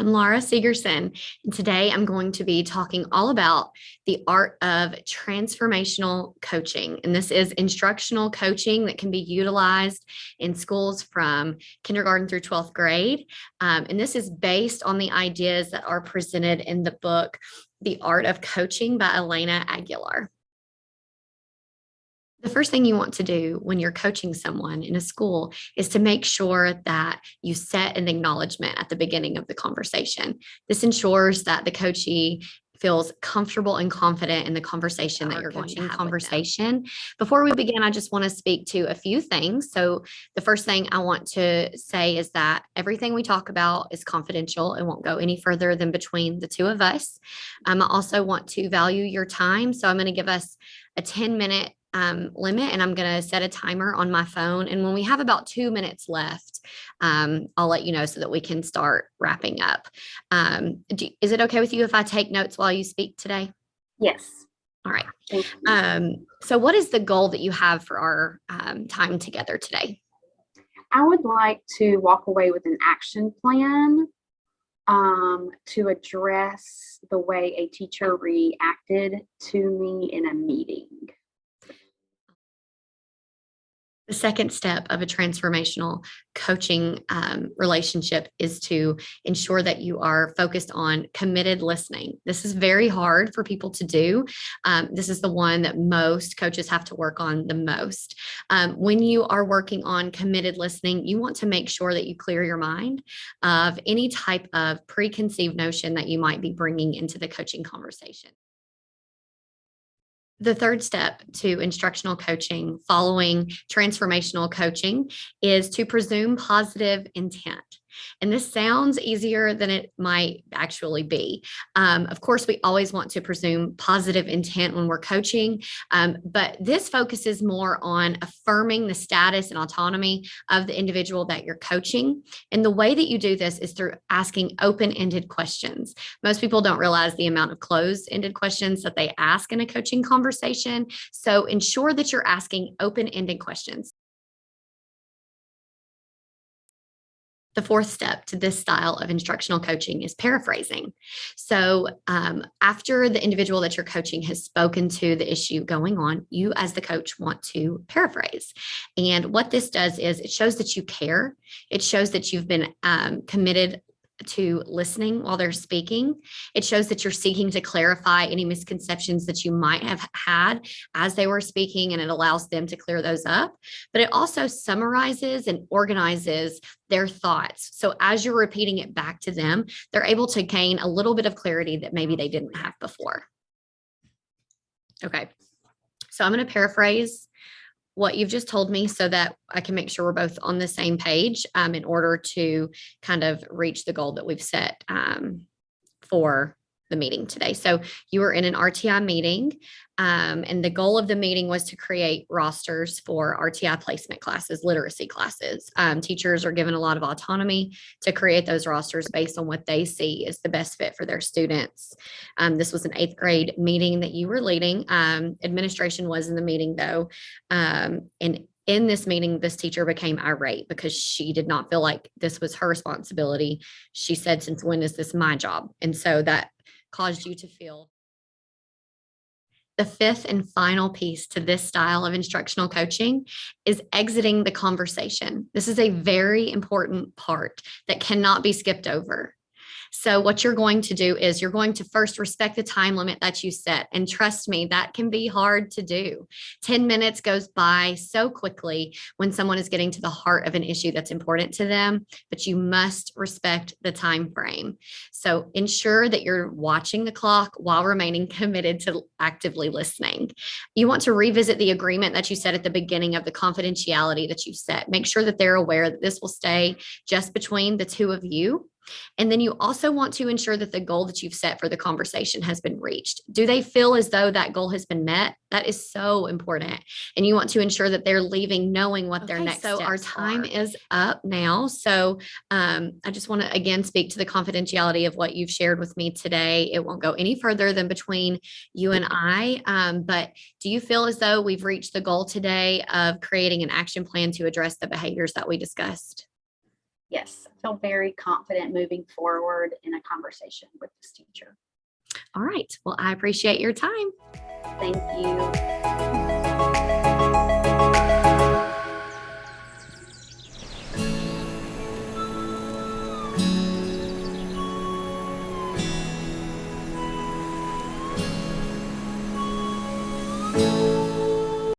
I'm Laura Segerson, and today I'm going to be talking all about the art of transformational coaching. And this is instructional coaching that can be utilized in schools from kindergarten through 12th grade. And this is based on the ideas that are presented in the book, The Art of Coaching by Elena Aguilar. The first thing you want to do when you're coaching someone in a school is to make sure that you set an acknowledgement at the beginning of the conversation. This ensures that the coachee feels comfortable and confident in the conversation that you're going to have with them. Before we begin, I just want to speak to a few things. So the first thing I want to say is that everything we talk about is confidential. It won't go any further than between the two of us. I also want to value your time. So I'm going to give us a 10-minute limit, and I'm going to set a timer on my phone. And when we have about 2 minutes left, I'll let you know so that we can start wrapping up. Is it okay with you if I take notes while you speak today? Yes. All right. So what is the goal that you have for our time together today? I would like to walk away with an action plan to address the way a teacher reacted to me in a meeting. The second step of a transformational coaching relationship is to ensure that you are focused on committed listening. This is very hard for people to do. This is the one that most coaches have to work on the most. When you are working on committed listening, you want to make sure that you clear your mind of any type of preconceived notion that you might be bringing into the coaching conversation. The third step to instructional coaching following transformational coaching is to presume positive intent. And this sounds easier than it might actually be. Of course, we always want to presume positive intent when we're coaching, but this focuses more on affirming the status and autonomy of the individual that you're coaching. And the way that you do this is through asking open-ended questions. Most people don't realize the amount of closed-ended questions that they ask in a coaching conversation. So ensure that you're asking open-ended questions. The fourth step to this style of instructional coaching is paraphrasing. So after the individual that you're coaching has spoken to the issue going on, you as the coach want to paraphrase. And what this does is it shows that you care. It shows that you've been committed to listening while they're speaking. It shows that you're seeking to clarify any misconceptions that you might have had as they were speaking, and it allows them to clear those up. But it also summarizes and organizes their thoughts. So as you're repeating it back to them, they're able to gain a little bit of clarity that maybe they didn't have before. Okay, so I'm going to paraphrase what you've just told me so that I can make sure we're both on the same page in order to kind of reach the goal that we've set for the meeting today. So you were in an RTI meeting, and the goal of the meeting was to create rosters for RTI placement classes, literacy classes. Teachers are given a lot of autonomy to create those rosters based on what they see is the best fit for their students. This was an 8th grade meeting that you were leading. Administration was in the meeting though. And in this meeting, this teacher became irate because she did not feel like this was her responsibility. She said, "Since when is this my job?" And so that caused you to feel. The fifth and final piece to this style of instructional coaching is exiting the conversation. This is a very important part that cannot be skipped over. So what you're going to do is you're going to first respect the time limit that you set. And trust me, that can be hard to do. 10 minutes goes by so quickly when someone is getting to the heart of an issue that's important to them, but you must respect the time frame. So ensure that you're watching the clock while remaining committed to actively listening. You want to revisit the agreement that you set at the beginning of the confidentiality that you set. Make sure that they're aware that this will stay just between the two of you. And then you also want to ensure that the goal that you've set for the conversation has been reached. Do they feel as though that goal has been met? That is so important. And you want to ensure that they're leaving knowing what their next steps are. So our time is up now. So I just want to again speak to the confidentiality of what you've shared with me today. It won't go any further than between you and I. But do you feel as though we've reached the goal today of creating an action plan to address the behaviors that we discussed? Yes, I feel very confident moving forward in a conversation with this teacher. All right. Well, I appreciate your time. Thank you.